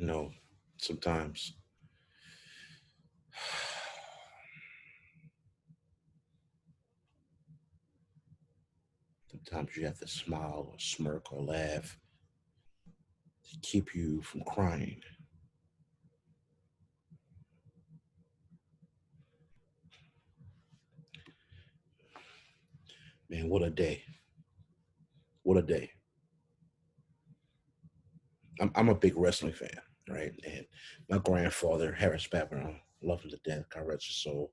You know, sometimes, sometimes you have to smile or smirk or laugh to keep you from crying. Man, what a day! What a day! I'm a big wrestling fan, right? And my grandfather, Harris Babbitt, love him to death. God rest his soul.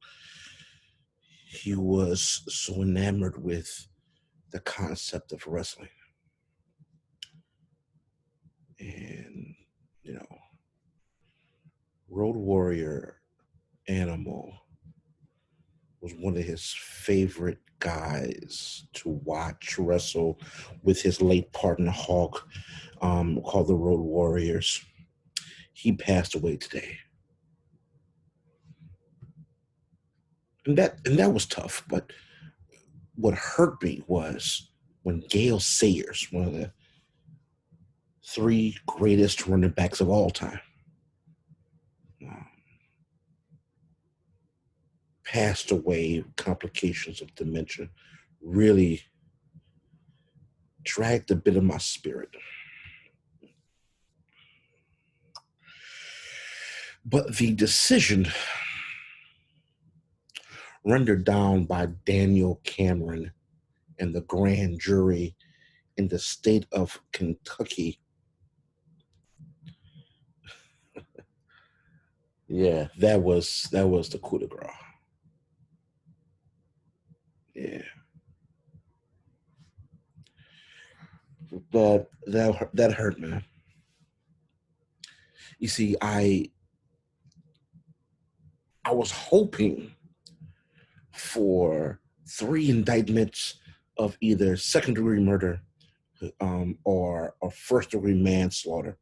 He was so enamored with the concept of wrestling, and you know, Road Warrior Animal was one of his favorite guys to watch wrestle with his late partner Hawk, called the Road Warriors. He passed away today, and that was tough. But what hurt me was when Gale Sayers, one of the three greatest running backs of all time, uh, passed away. Complications of dementia really dragged a bit of my spirit. But the decision rendered down by Daniel Cameron and the grand jury in the state of Kentucky. Yeah, that was the coup de grace. Yeah, that hurt, man. You see, I was hoping for three indictments of either second degree murder, or first degree manslaughter.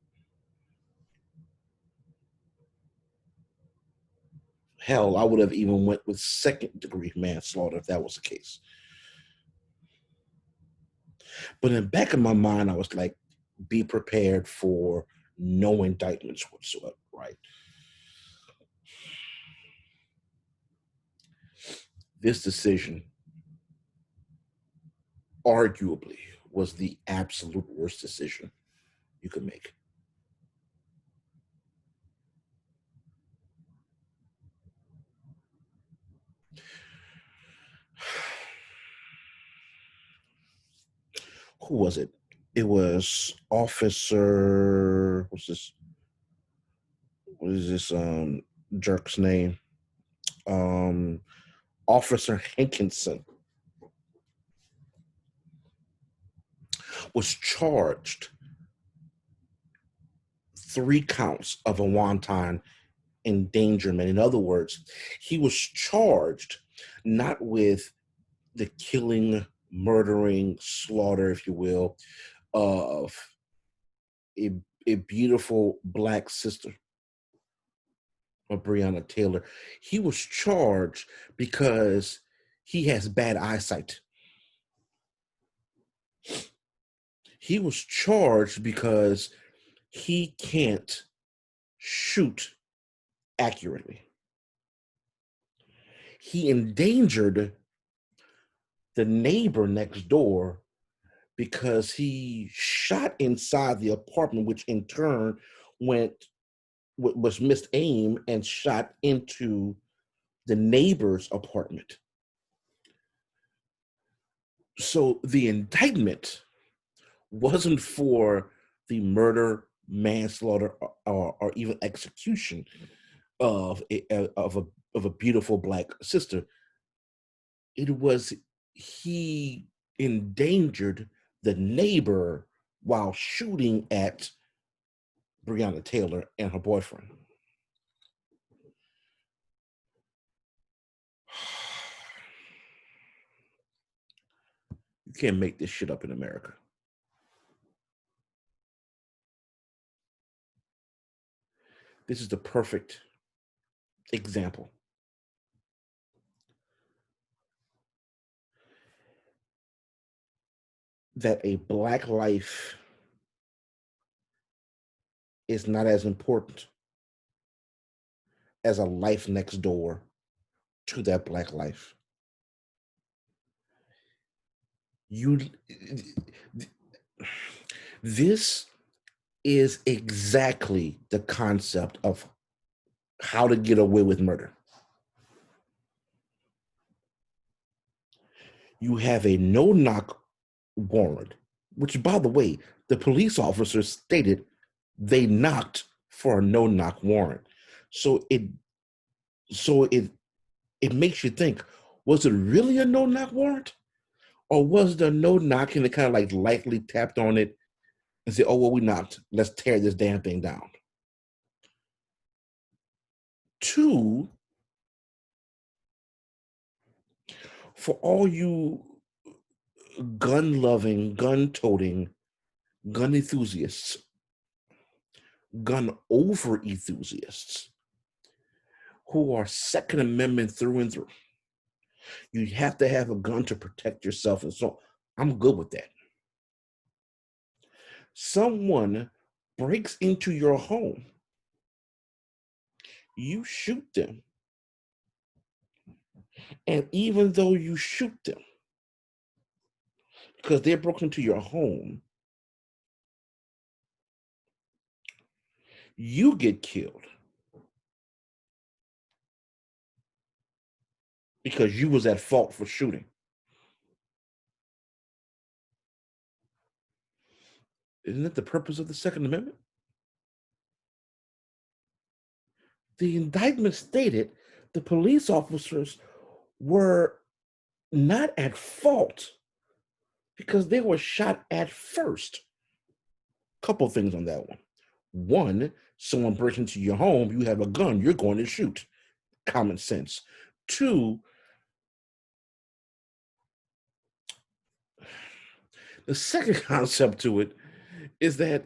Hell, I would have even went with second degree manslaughter if that was the case. But in the back of my mind, I was like, be prepared for no indictments whatsoever, right? This decision arguably was the absolute worst decision you could make. Who was it? It was Officer. What is this jerk's name? Um, Officer Hankinson was charged three counts of a wanton endangerment. In other words, he was charged not with the killing, murdering, slaughter, if you will, of a, a beautiful black sister of Breonna Taylor. He was charged because he has bad eyesight. He was charged because he can't shoot accurately. He endangered the neighbor next door because he shot inside the apartment, which in turn went was missed aim and shot into the neighbor's apartment. So the indictment wasn't for the murder, manslaughter, or even execution of a beautiful black sister. It was he endangered the neighbor while shooting at Breonna Taylor and her boyfriend. You can't make this shit up in America. This is the perfect example that a black life is not as important as a life next door to that black life. You this is exactly the concept of how to get away with murder. You have a no-knock warrant, which, by the way, the police officers stated they knocked for a no-knock warrant. So it makes you think, was it really a no-knock warrant? Or was the no knock and they kind of like lightly tapped on it and said, oh, well, we knocked. Let's tear this damn thing down. Two, for all you gun loving, gun toting, gun enthusiasts, gun over enthusiasts who are Second Amendment through and through, you have to have a gun to protect yourself. And so I'm good with that. Someone breaks into your home, you shoot them. And even though you shoot them, because they broke into your home, you get killed because you was at fault for shooting. Isn't that the purpose of the Second Amendment? The indictment stated the police officers were not at fault because they were shot at first. Couple things on that one. One, someone breaks into your home, you have a gun, you're going to shoot. Common sense. Two, the second concept to it is that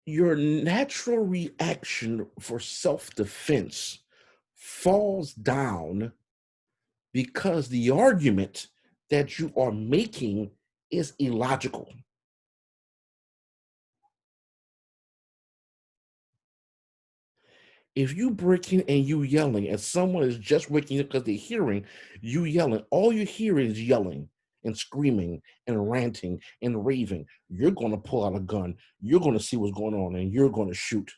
your natural reaction for self-defense falls down because the argument that you are making is illogical. If you break in and you yelling, and someone is just waking up because they're hearing you yelling, all you're hearing is yelling and screaming and ranting and raving. You're going to pull out a gun. You're going to see what's going on, and you're going to shoot.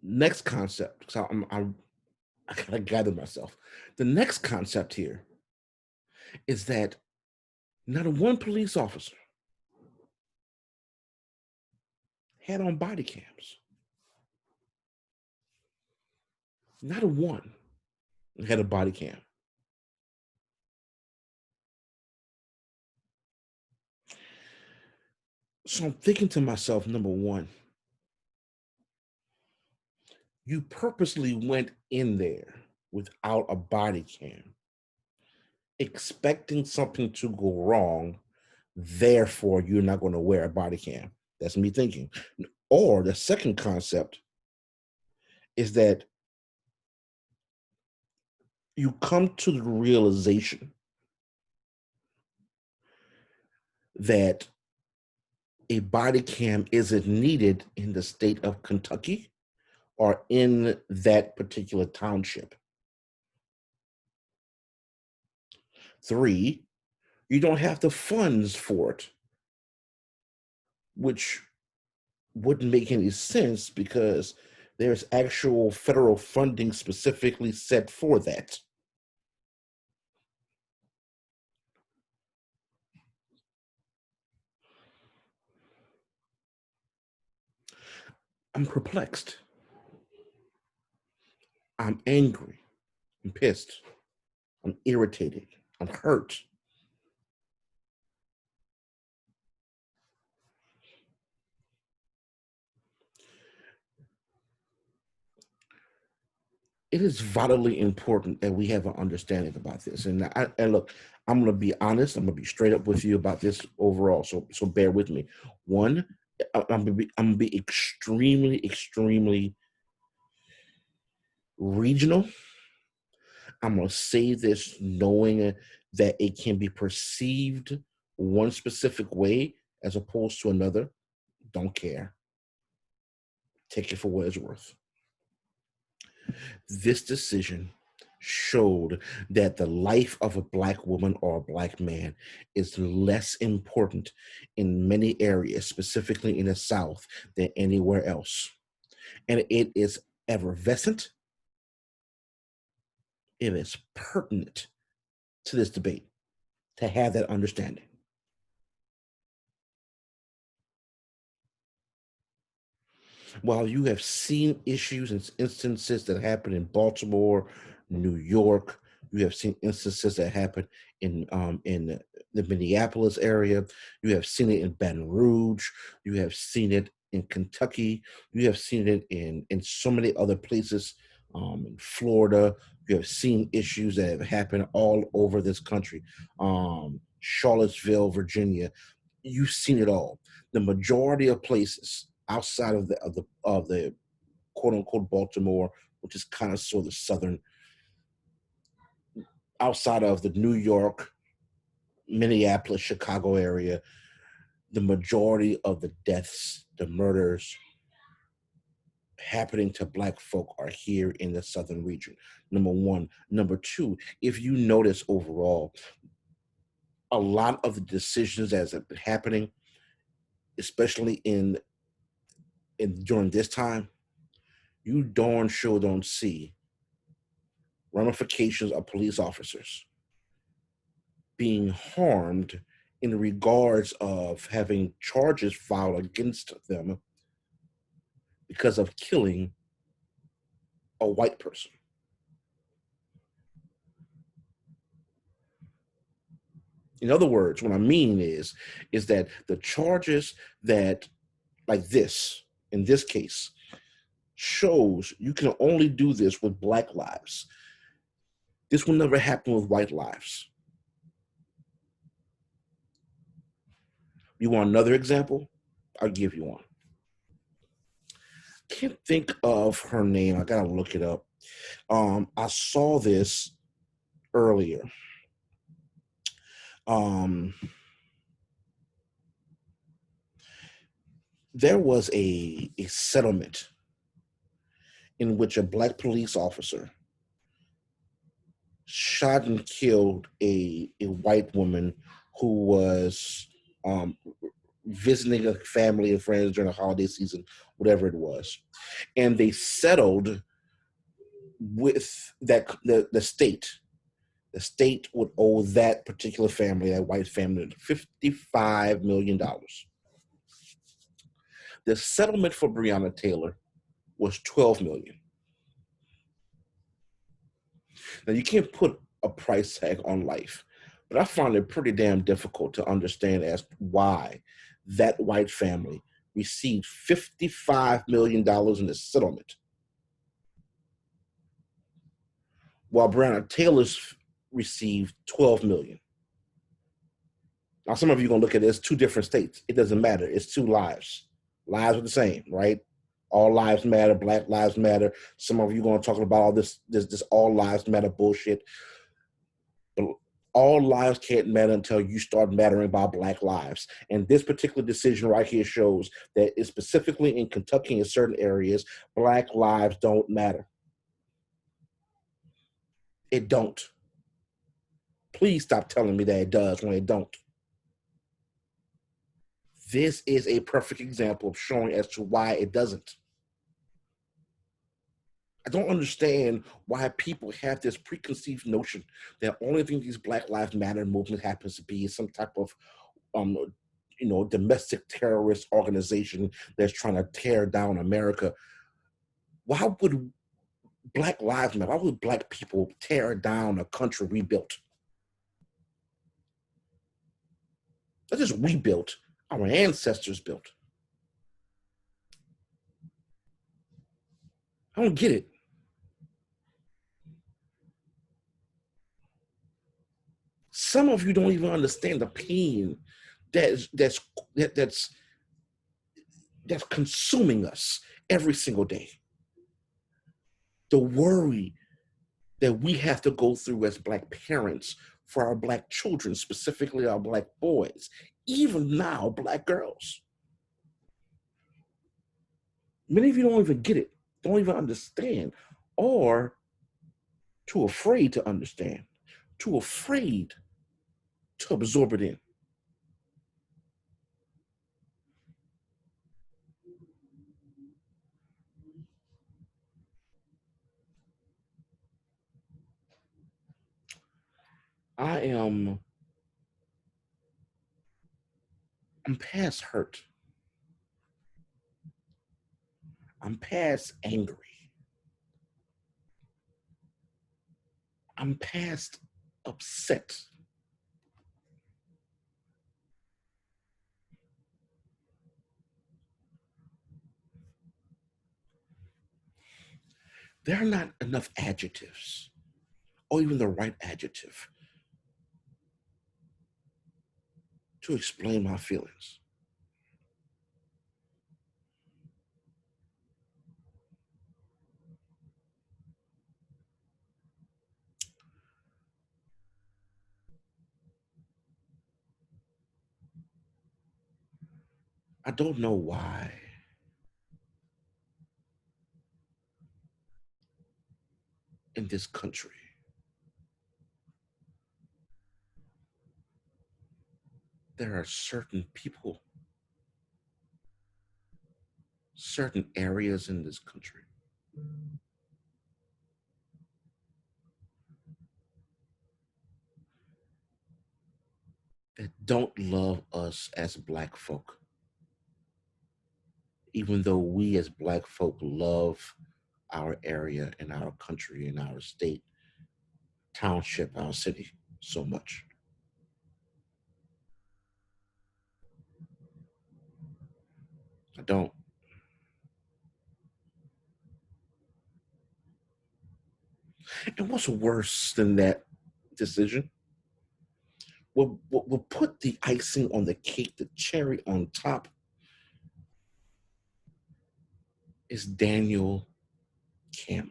Next concept. So I gotta gather myself. The next concept here is that not one police officer had on body cams. Not a one had a body cam. So I'm thinking to myself, number one, you purposely went in there without a body cam, expecting something to go wrong. Therefore, you're not going to wear a body cam. That's me thinking. Or the second concept is that you come to the realization that a body cam isn't needed in the state of Kentucky or in that particular township. Three, you don't have the funds for it, which wouldn't make any sense because there's actual federal funding specifically set for that. I'm perplexed. I'm angry. I'm pissed. I'm irritated. I'm hurt. it is vitally important that we have an understanding about this. And look, I'm going to be honest. I'm going to be straight up with you about this overall. So bear with me. One, I'm going to be extremely, extremely regional. I'm going to say this knowing that it can be perceived one specific way as opposed to another. Don't care. Take it for what it's worth. This decision showed that the life of a Black woman or a Black man is less important in many areas, specifically in the South, than anywhere else. And it is effervescent, it is pertinent to this debate to have that understanding. While you have seen issues and instances that happen in Baltimore, New York, you have seen instances that happen in the Minneapolis area. You have seen it in Baton Rouge. You have seen it in Kentucky. You have seen it in so many other places. In Florida, you have seen issues that have happened all over this country. Charlottesville, Virginia, you've seen it all. The majority of places outside of the quote unquote Baltimore, which is kind of sort of southern, outside of the New York, Minneapolis, Chicago area, the majority of the deaths, the murders happening to Black folk are here in the southern region. Number one. Number two, if you notice overall, a lot of the decisions that have been happening, especially in during this time, you darn sure don't see ramifications of police officers being harmed in regards of having charges filed against them because of killing a white person. In other words, what I mean is that the charges that, like this, in this case, shows you can only do this with Black lives. This will never happen with white lives. You want another example? I'll give you one. Can't think of her name. I gotta look it up. I saw this earlier. Um, there was a settlement in which a Black police officer shot and killed a white woman who was um, visiting a family and friends during the holiday season, whatever it was. And they settled with the state. The state would owe that particular family, that white family, $55 million. The settlement for Breonna Taylor was $12 million. Now, you can't put a price tag on life, but I find it pretty damn difficult to understand as why that white family received $55 million in the settlement, while Breonna Taylor's received $12 million. Now, some of you are going to look at it as two different states. It doesn't matter. It's two lives. Lives are the same, right? All lives matter. Black lives matter. Some of you are going to talk about all this all lives matter bullshit. But all lives can't matter until you start mattering about Black lives. And this particular decision right here shows that it's specifically in Kentucky in certain areas, Black lives don't matter. It don't. Please stop telling me that it does when it don't. This is a perfect example of showing as to why it doesn't. I don't understand why people have this preconceived notion that only thing these Black Lives Matter movement happens to be is some type of um, domestic terrorist organization that's trying to tear down America. Why would Black Lives Matter? Why would Black people tear down a country we built? Not just we built, our ancestors built. I don't get it. Some of you don't even understand the pain that's that's that, that's consuming us every single day. The worry that we have to go through as Black parents for our Black children, specifically our Black boys, even now Black girls. Many of you don't even get it, don't even understand, or too afraid to understand, too afraid to absorb it in. I am I'm past hurt. I'm past angry. I'm past upset. There are not enough adjectives, or even the right adjective, to explain my feelings. I don't know why in this country there are certain people, certain areas in this country that don't love us as Black folk, even though we as Black folk love our area and our country and our state, township, our city so much. I don't. And what's worse than that decision? What put the icing on the cake, the cherry on top, is Daniel Cameron.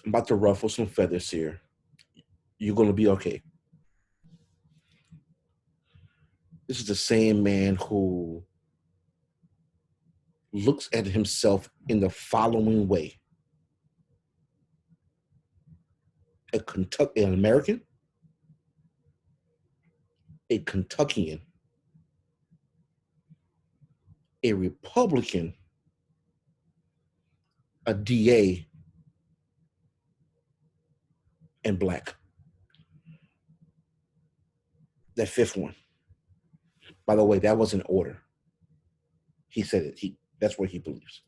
I'm about to ruffle some feathers here. You're going to be okay. This is the same man who looks at himself in the following way: an American, a Kentuckian, a Republican, a DA, and Black. That fifth one, by the way, that was an order. He said it. That's what he believes.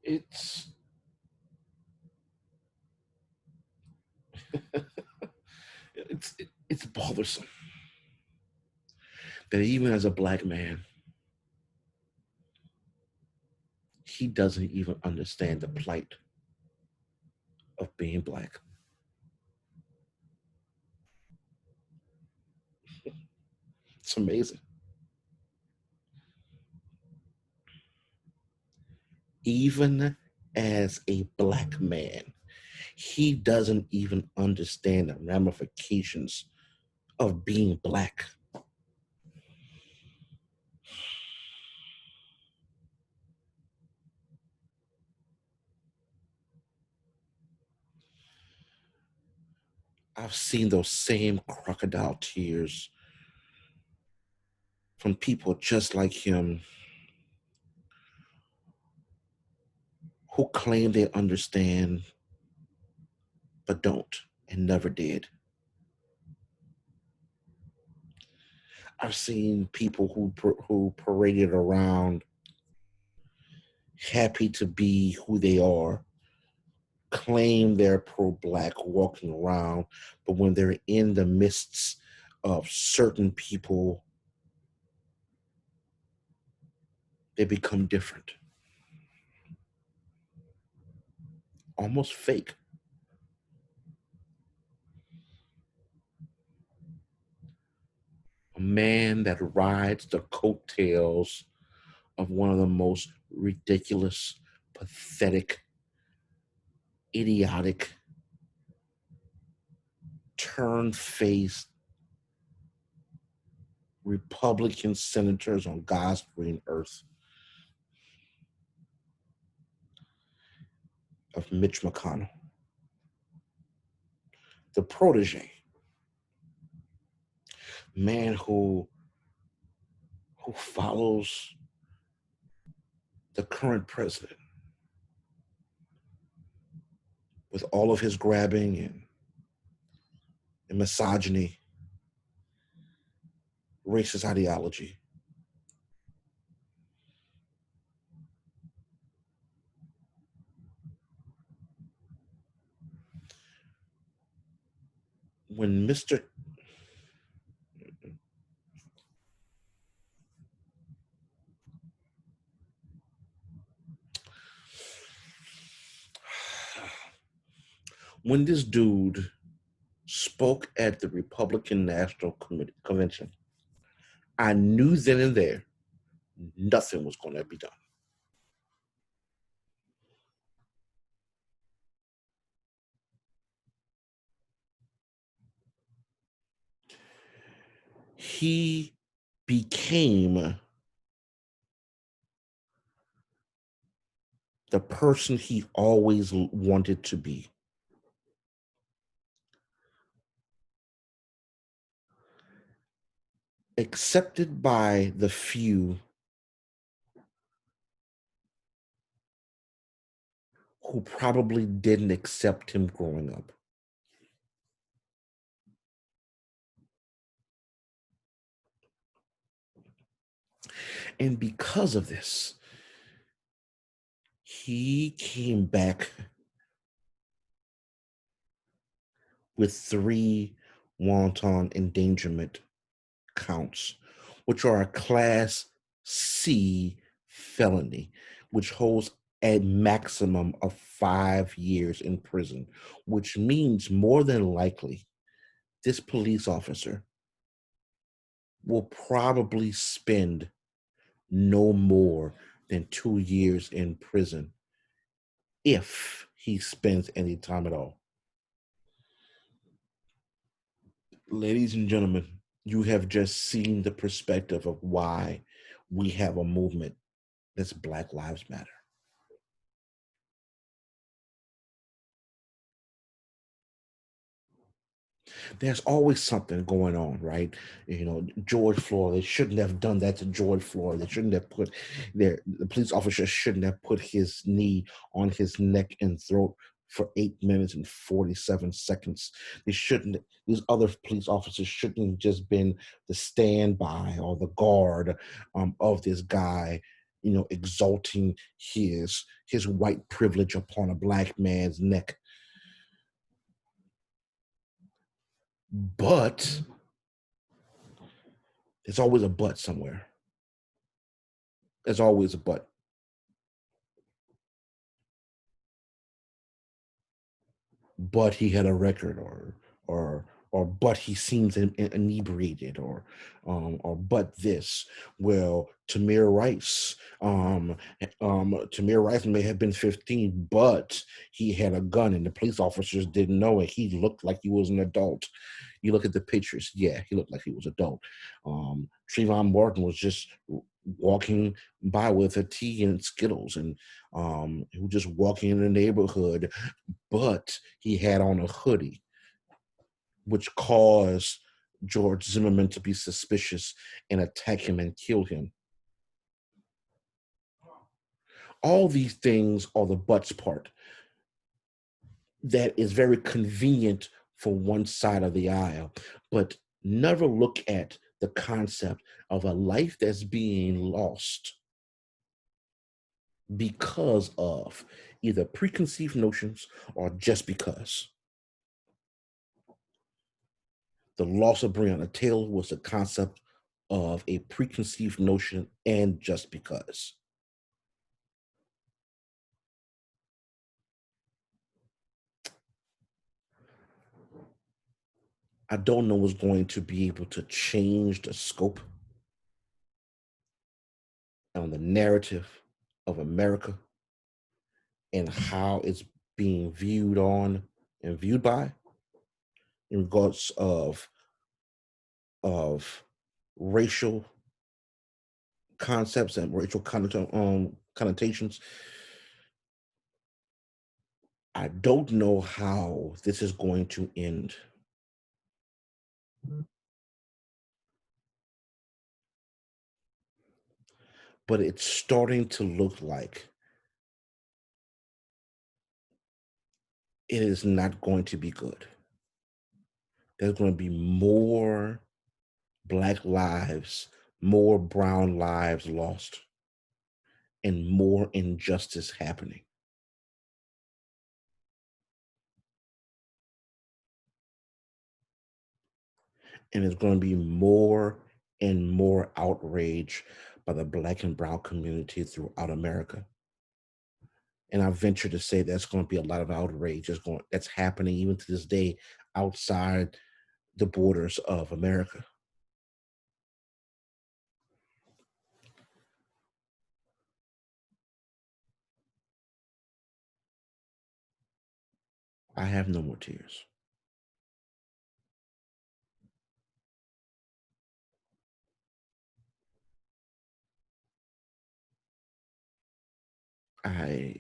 It's it's bothersome that even as a Black man, he doesn't even understand the plight of being Black. It's amazing. Even as a Black man, he doesn't even understand the ramifications of being Black. I've seen those same crocodile tears from people just like him who claim they understand but don't and never did. I've seen people who paraded around happy to be who they are, claim they're pro-black, walking around, but when they're in the midst of certain people, they become different, almost fake. A man that rides the coattails of one of the most ridiculous, pathetic, idiotic, turn-faced Republican senators on God's green earth of Mitch McConnell, the protege, man who follows the current president with all of his grabbing and misogyny, racist ideology. When Mr. When this dude spoke at the Republican National Convention, I knew then and there nothing was going to be done. He became the person he always wanted to be. Accepted by the few who probably didn't accept him growing up. And because of this, he came back with 3 wanton endangerment counts, which are a Class C felony, which holds a maximum of 5 years in prison, which means more than likely this police officer will probably spend no more than 2 years in prison if he spends any time at all. Ladies and gentlemen, you have just seen the perspective of why we have a movement that's Black Lives Matter. There's always something going on, right? You know, George Floyd, they shouldn't have done that to George Floyd. They shouldn't have put the police officer shouldn't have put his knee on his neck and throat for 8 minutes and 47 seconds. These other police officers shouldn't have just been the standby or the guard of this guy, you know, exalting his white privilege upon a black man's neck. But there's always a but somewhere. There's always a but. But he had a record, or but he seems inebriated, or but this. Well, Tamir Rice may have been 15, but he had a gun, and the police officers didn't know it. He looked like he was an adult. You look at the pictures, yeah, he looked like he was adult. Trayvon Martin was just walking by with a tea and Skittles, and he was just walking in the neighborhood, but he had on a hoodie, which caused George Zimmerman to be suspicious and attack him and kill him. All these things are the buts part that is very convenient for one side of the aisle, but never look at the concept of a life that's being lost because of either preconceived notions or just because. The loss of Breonna Taylor was the concept of a preconceived notion and just because. I don't know what's going to be able to change the scope on the narrative of America and how it's being viewed on and viewed by in regards of racial concepts and racial connotations. I don't know how this is going to end, but it's starting to look like it is not going to be good. There's going to be more Black lives, more brown lives lost, and more injustice happening. And there's going to be more and more outrage by the Black and brown community throughout America. And I venture to say that's going to be a lot of outrage that's happening even to this day outside the borders of America. I have no more tears. I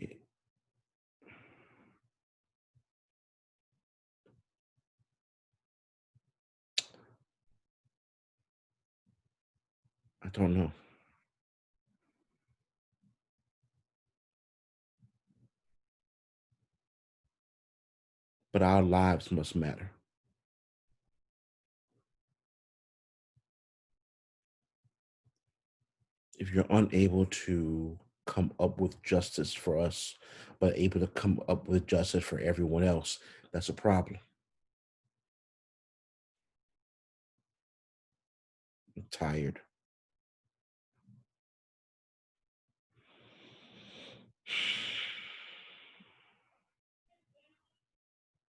I don't know, but our lives must matter. If you're unable to come up with justice for us, but able to come up with justice for everyone else, that's a problem. I'm tired.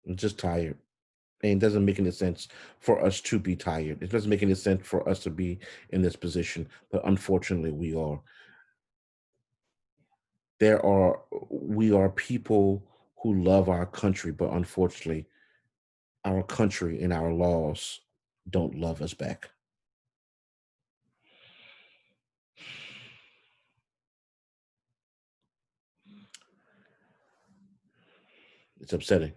I'm just tired. And it doesn't make any sense for us to be tired. It doesn't make any sense for us to be in this position, but unfortunately we are. We are people who love our country, but unfortunately our country and our laws don't love us back. It's upsetting.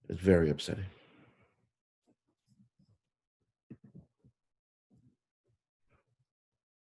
It's very upsetting.